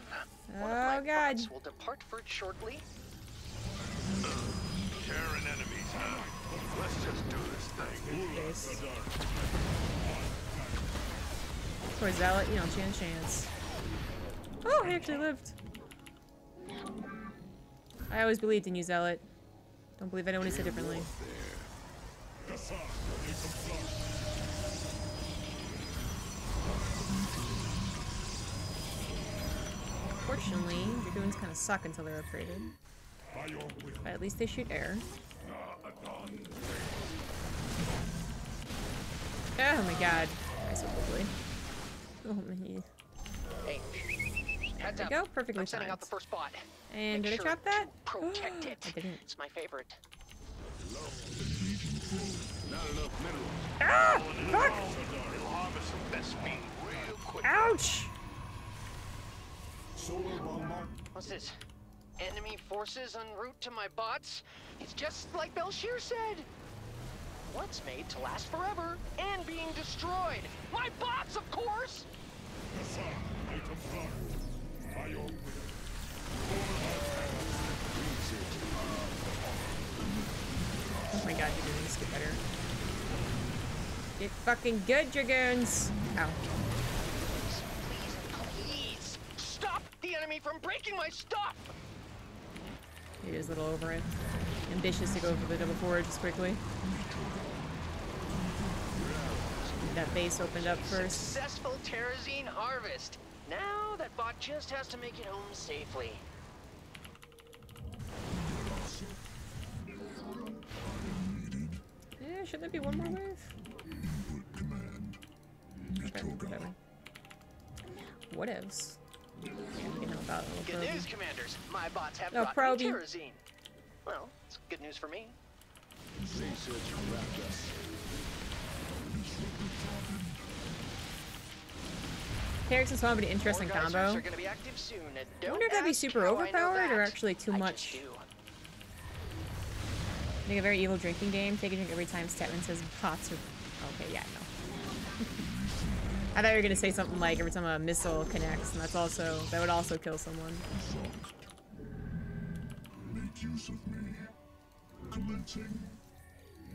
S4: One of
S1: Oh
S4: my
S1: god.
S4: bots will depart for it shortly.
S2: Tearing enemies, huh? Let's just do this thing.
S1: Face. Poor Zealot, you don't stand a chance. Oh, he actually lived. I always believed in you, Zealot. Don't believe anyone who said differently. Fortunately, Dragoons kind of suck until they're upgraded. But at least they shoot air. Oh my god. I so quickly. Oh my.
S4: Hey, heads
S1: There
S4: up.
S1: you go, perfectly
S4: I'm setting out
S1: timed.
S4: the first bot.
S1: And
S4: Make
S1: did I
S4: sure
S1: trap that?
S4: Protect it.
S1: I didn't.
S4: It's my favorite.
S3: Not enough enough minerals.
S1: Ah! Fuck!
S2: We'll harvest some best meat real quick.
S1: Ouch!
S4: What's this? Enemy forces en route to my bots? It's just like Belshir said. What's made to last forever and being destroyed? My bots, of course!
S1: Oh my god, you're doing this. Get better. Get fucking good, Dragoons! Ow.
S4: Please, stop the enemy from breaking my stuff!
S1: He is a little over it. Ambitious to go for the double forward just quickly. Get that base opened up first.
S4: Successful terrazine harvest. Now that bot just has to make it home safely.
S1: Yeah, shouldn't there be one more wave? Okay, whatever. Whatevs. Yeah, you can help out a little
S4: Good
S1: probing.
S4: news, commanders. My bots have
S1: No,
S4: brought me
S1: probing.
S4: terrazine. Well, it's good news for me.
S7: Research wrapped us.
S1: Characters want to be an interesting
S4: More geysers
S1: combo.
S4: are gonna be active soon, and
S1: I wonder if that'd be
S4: don't
S1: super
S4: ask how I know
S1: overpowered or
S4: that.
S1: actually too
S4: I
S1: much.
S4: just do.
S1: Make a very evil drinking game. Take a drink every time Statman says bots are... Okay, yeah, no. I thought you were gonna say something like every time a missile connects, and that would also kill someone.
S5: Make use of me. Commencing.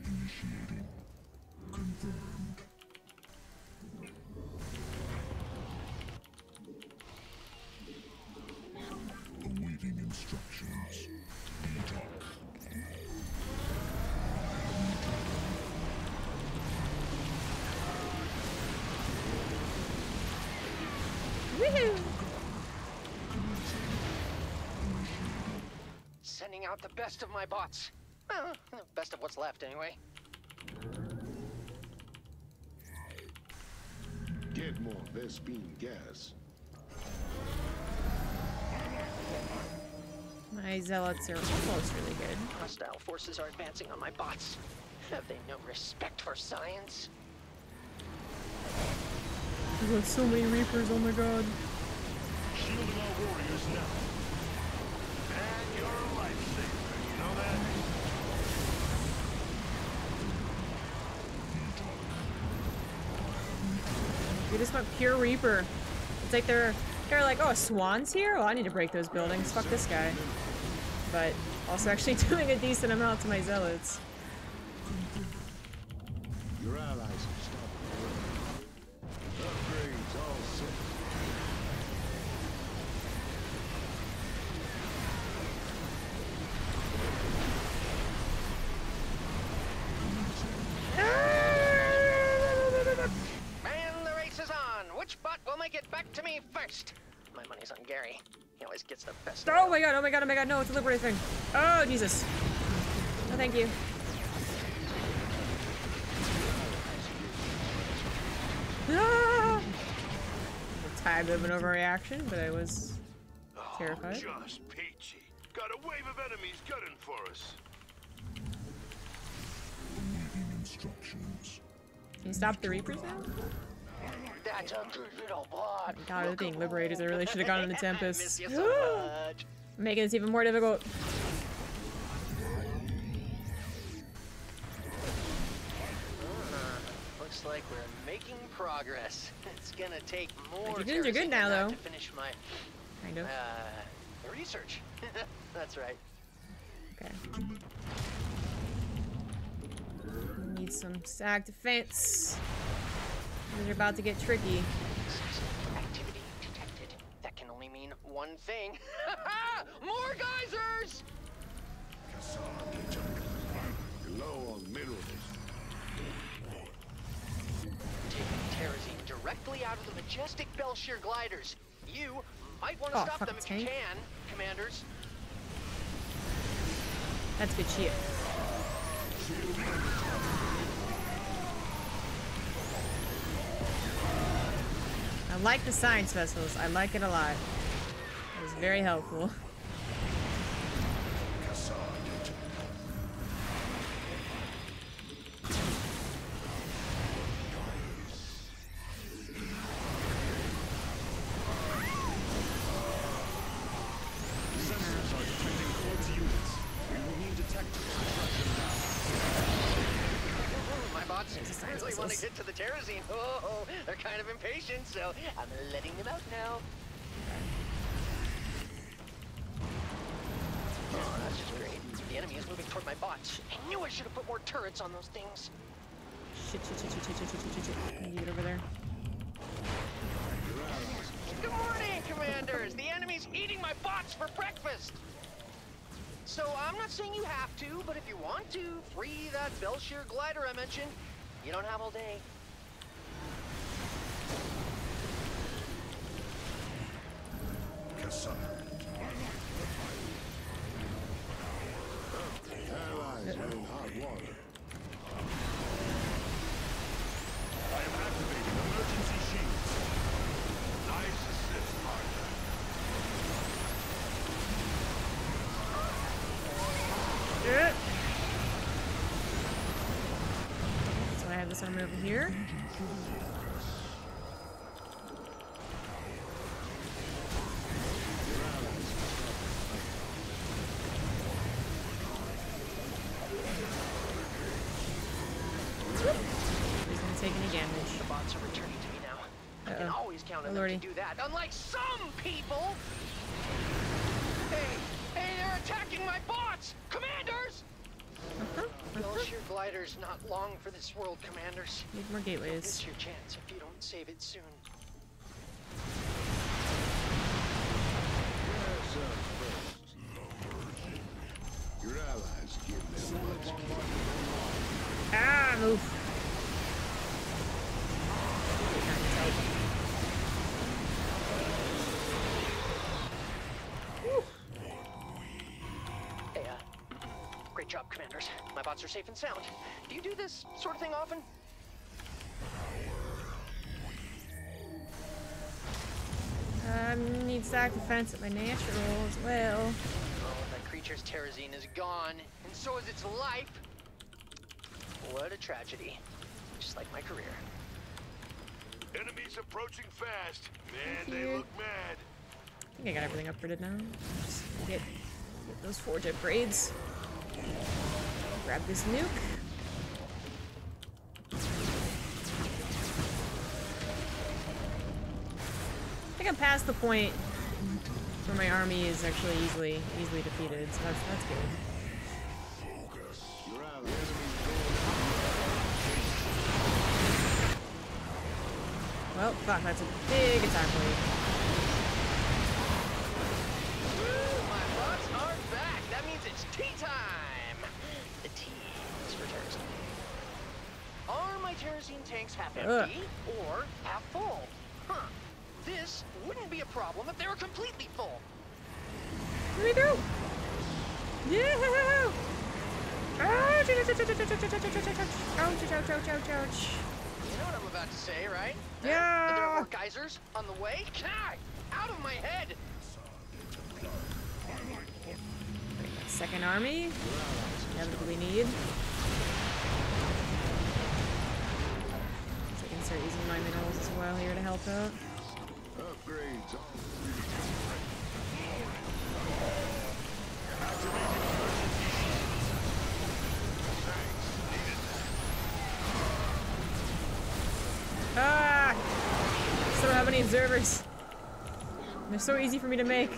S5: Initiating. Confirmed. Awaiting instructions.
S1: Woohoo!
S4: Sending out the best of my bots. Well, best of what's left, anyway.
S7: Get more Vespine gas.
S1: My zealots are almost really good.
S4: Hostile forces are advancing on my bots. Have they no respect for science?
S1: There's like so many Reapers, oh my god.
S5: Shielding our warriors now.
S2: And you're a lifesaver, you know that?
S1: We just want pure Reaper. It's like they're like, oh, Swan's here? Well, I need to break those buildings. Fuck this guy. But also actually doing a decent amount to my zealots.
S7: Your allies have stopped the war. Upgrades all set.
S4: And the race is on. Which bot will make it back to me first? My money's on Gary. He always gets the best.
S1: Oh my god, oh my god, oh my god, no, it's a liberator thing. Oh, Jesus. No, thank you. Ah! A tad bit of an overreaction, but I was terrified.
S2: Just peachy. Got a wave of enemies gunning for us.
S5: Awaiting instructions.
S1: Can you stop the Reapers now?
S4: That's a good little bot.
S1: God, they're being liberators. I really should have gone into
S4: I
S1: Tempest.
S4: miss you so much.
S1: Making this even more difficult.
S4: Looks like we're making progress. It's gonna take more.
S1: Dragoons are good
S4: terrazine
S1: now,
S4: than that
S1: though.
S4: To finish my
S1: Kind of.
S4: research. That's right.
S1: Okay. Need some stack defense. These are about to get tricky.
S4: Activity detected. That can only mean one thing. More geysers!
S7: You're low on minerals.
S4: Taking terrazine directly out of the majestic Belshir gliders. You might want to
S1: Oh,
S4: stop
S1: fuck,
S4: them if
S1: tank.
S4: you can, commanders.
S1: That's good shit. I like the science vessels. I like it a lot. It was very helpful.
S4: bots
S1: There's a sign
S4: really
S1: of
S4: want to
S1: missiles.
S4: get to the terrazine. Oh, they're kind of impatient, so I'm letting them out now. Oh, that's just great. The enemy is moving toward my bots. I knew I should have put more turrets on those things.
S1: Shit. Can you get over there?
S4: Good morning, Commanders! The enemy's eating my bots for breakfast! So, I'm not saying you have to, but if you want to, free that Belshire glider I mentioned. You don't have all day.
S3: Allies are in hot water.
S5: I am activating emergency shields.
S2: Nice assist, partner.
S1: Yeah. So I have this armor over here. He's gonna take any damage.
S4: The bots are returning to me now. I can
S1: Uh-oh.
S4: always count on
S1: Oh,
S4: them
S1: lordy.
S4: to do that, unlike some people! Hey, they're attacking my bots! Commanders! Belshire glider's not long for this world, Commanders.
S1: Need more gateways.
S4: It's your chance if you don't save it soon.
S3: Yes, first. Your allies give them much care.
S1: Ah, move.
S4: Hey, great job, Commanders. My bots are safe and sound. Do you do this sort of thing often?
S1: Need stack defense at my natural as well.
S4: Oh, that creature's terrazine is gone, and so is its life. What a tragedy. Just like my career.
S2: Enemies approaching fast. Man,
S1: Thank
S2: they
S1: you.
S2: look mad.
S1: I think I got everything upgraded now. Just get those forge upgrades. Grab this nuke. I think I'm past the point where my army is actually easily defeated, so that's good.
S3: Your allies
S1: Well, fuck, that's a big attack wave.
S4: Woo, my bots are back. That means it's tea time. The tea is for terrazine. Are my terrazine tanks half empty or half full? Huh. This wouldn't be a problem if they were completely full.
S1: What do we do? Yeah! Ouch! Ouch!
S4: You know what I'm about to say, right?
S1: Yeah.
S4: There are more geysers on the way. God, out of my head.
S1: Second army. Inevitably need. So I can start using my minerals as well here to help out.
S3: upgrades on.
S1: Ah! Still don't have any observers. They're so easy for me to make.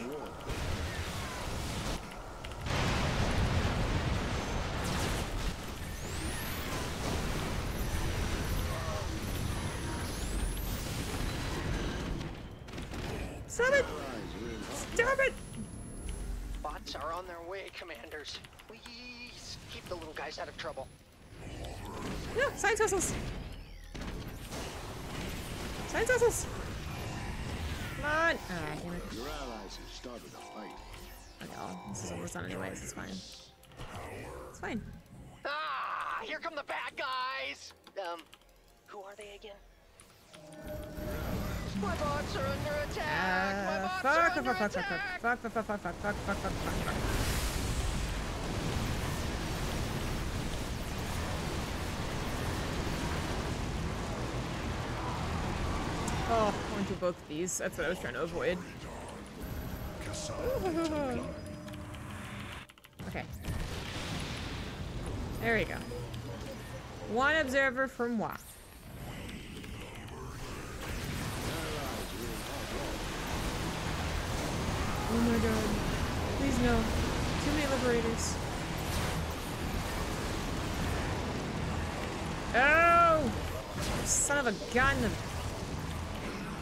S1: Stop it! Stop it!
S4: Bots are on their way, Commanders. Please keep the little guys out of trouble.
S1: No, science vessels! Science vessels! Come on! Ah, damn it.
S3: Your allies have started a fight.
S1: Okay, well, this is almost done anyways, it's fine. It's fine.
S4: Ah, here come the bad guys. Who are they again? My bots are under attack. My bots are
S1: Fuck,
S4: under
S1: fuck, fuck, fuck,
S4: attack.
S1: fuck, fuck, fuck, fuck, fuck, fuck, fuck, fuck, fuck, fuck. Oh, I went through both of these. That's what I was trying to avoid. Okay. There you go. One observer from moi. Oh my god. Please no. Too many liberators. Oh! Son of a gun. The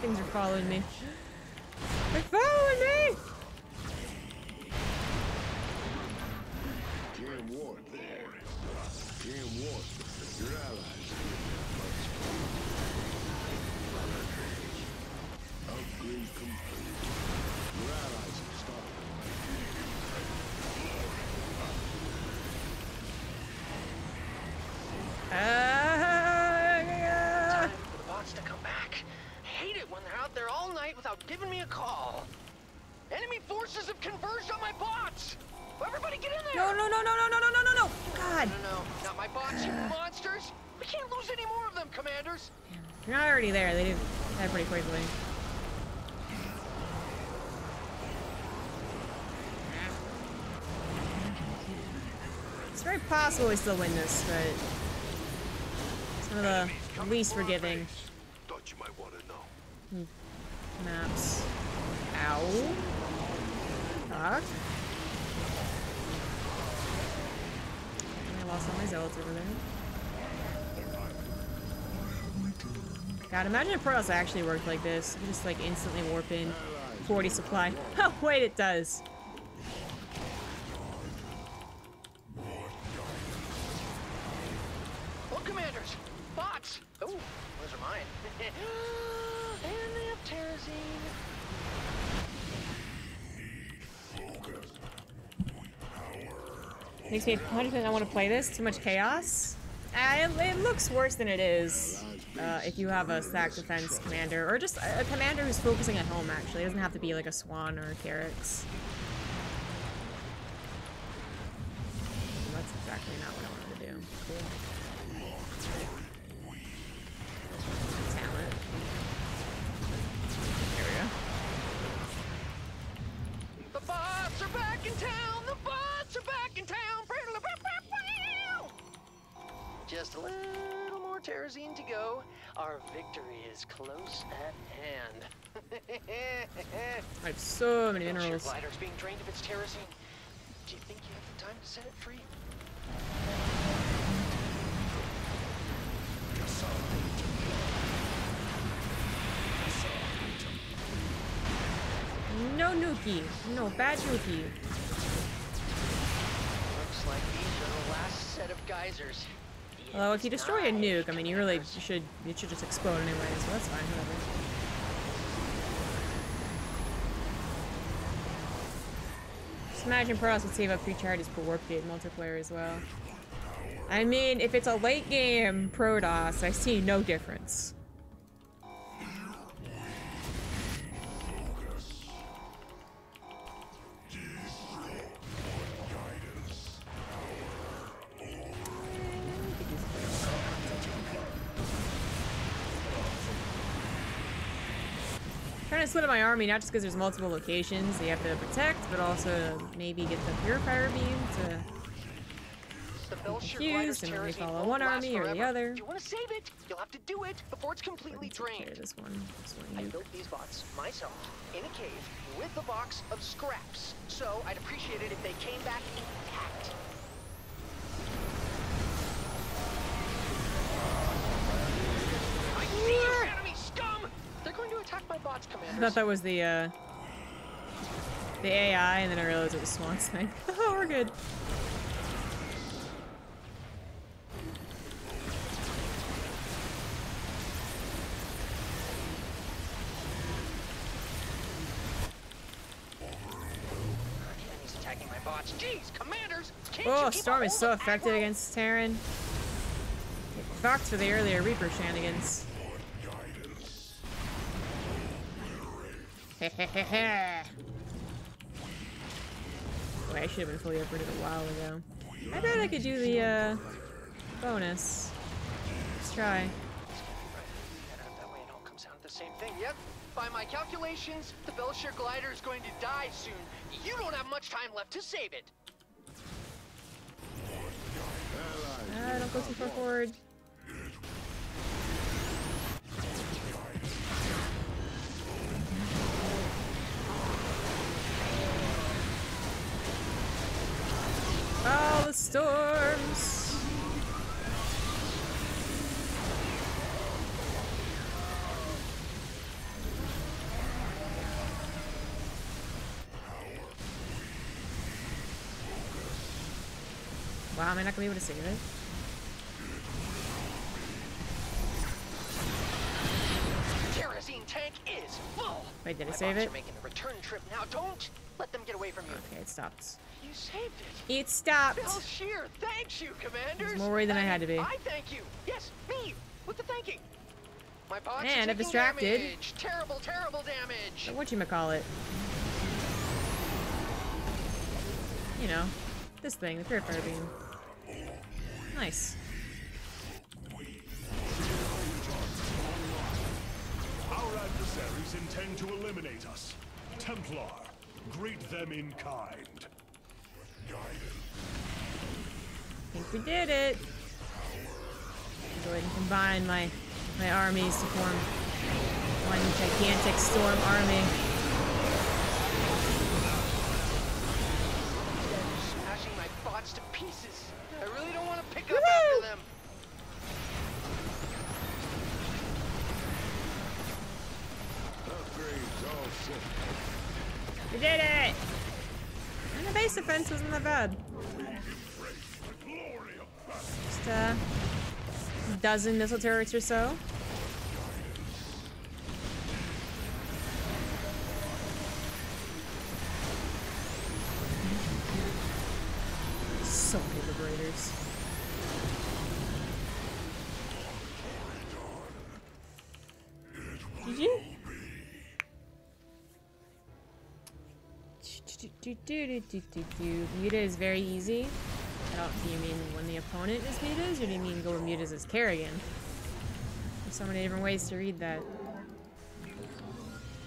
S1: things are following me. They're following me!
S3: Cam Ward there. Cam Ward. Your allies. Upgrade complete. Your allies have started.
S4: Time for the bots to come back. I hate it when they're out there all night without giving me a call. Enemy forces have converged on my bots! Everybody get in there!
S1: No, no, no, no, no, no, no, no, no, no! God!
S4: No, not my bots, you monsters! We can't lose any more of them, commanders!
S1: You're not already there. They did that pretty quickly. It's very possible we still win this, but it's one of the least forgiving
S3: Thought you might want to know.
S1: maps. Ow. Fuck. I lost all my zealots over there. God, imagine if Protoss actually worked like this. You just like instantly warp in 40 supply. Oh, wait, it does.
S4: Oh, commanders! Bots! Oh, those are mine. And they have Terrazine.
S1: Makes me 100% not want to play this. Too much chaos. It looks worse than it is if you have a stack defense commander, or just a commander who's focusing at home, actually. It doesn't have to be like a Swan or a Carrix. That's exactly not what I wanted to do. Cool. Talent. There we go.
S4: The bots are back in town! The bots are back in town! Just a little more Terrazine to go. Our victory is close at hand.
S1: I have so many
S4: Your
S1: minerals.
S4: glider's being drained of its Terrazine. Do you think you have the time to set it free?
S1: No nuki. No bad nuki.
S4: Looks like these are the last set of geysers.
S1: Although if you destroy a nuke, I mean, you really should, it should just explode anyway, so that's fine, whatever. Just imagine Protoss would save up 3 charges per warp gate multiplayer as well. I mean, if it's a late game Protoss, I see no difference. Trying to split up my army, not just because there's multiple locations that you have to protect, but also to maybe get the Purifier Beam to confused, and then they follow one army or the other.
S4: If you want to save it, you'll have to do it before it's completely drained.
S1: This one
S4: I built these bots myself in a cave with a box of scraps, so I'd appreciate it if they came back intact. I see you, enemy scum! They're going to attack my bots, commanders.
S1: I thought that was the AI, and then I realized it was Swan's thing. Oh, we're good.
S4: Enemies attacking my bots. Jeez, commanders! Can't
S1: Oh,
S4: you keep
S1: Storm
S4: a
S1: is
S4: hold
S1: so
S4: of
S1: effective
S4: aggro?
S1: against Terran. Fucked for the earlier Reaper shenanigans. Hehehehe. Wait, I should have been fully upgraded a while ago. I bet I could do the bonus. Let's try.
S4: That way it all comes out to the same thing. Yep. By my calculations, the Belshire glider is going to die soon. You don't have much time left to save it.
S1: Don't go too far forward. Wow, am I not gonna be able to save it?
S4: Terrazine tank is full.
S1: Wait, did it
S4: My
S1: save
S4: bots
S1: it?
S4: are making a return trip now. Don't let them get away from you.
S1: Okay, it stopped.
S4: You saved it.
S1: It stopped!
S4: Bill Shear, thanks you, Commanders.
S1: I was more worried than I had to be.
S4: I thank you. Yes, me. With the thanking. My bots are
S1: And I'm
S4: taking
S1: distracted.
S4: damage. Terrible, terrible damage.
S1: Whatchamacallit? You know, this thing, the Purifier Beam. Nice.
S5: Our adversaries intend to eliminate us. Templar, greet them in kind.
S1: I think we did it. Go ahead and combine my armies to form one gigantic storm army.
S4: Smashing my bots to pieces. I really don't want to pick up after them.
S3: Upgrades all set.
S1: We did it! And the base defense wasn't that bad. Just a dozen missile turrets or so. So many liberators. Did you? Muta is very easy. Do you mean when the opponent is mutas, or do you mean go mutas as Kerrigan? There's so many different ways to read that.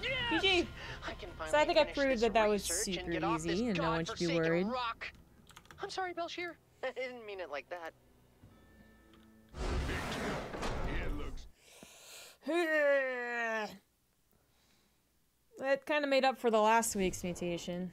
S4: Yes!
S1: GG! So I think I proved that that was super easy and no one should be worried.
S4: Rock. I'm sorry, Belshir. I didn't mean it like that.
S3: It looks
S1: That kind of made up for the last week's mutation.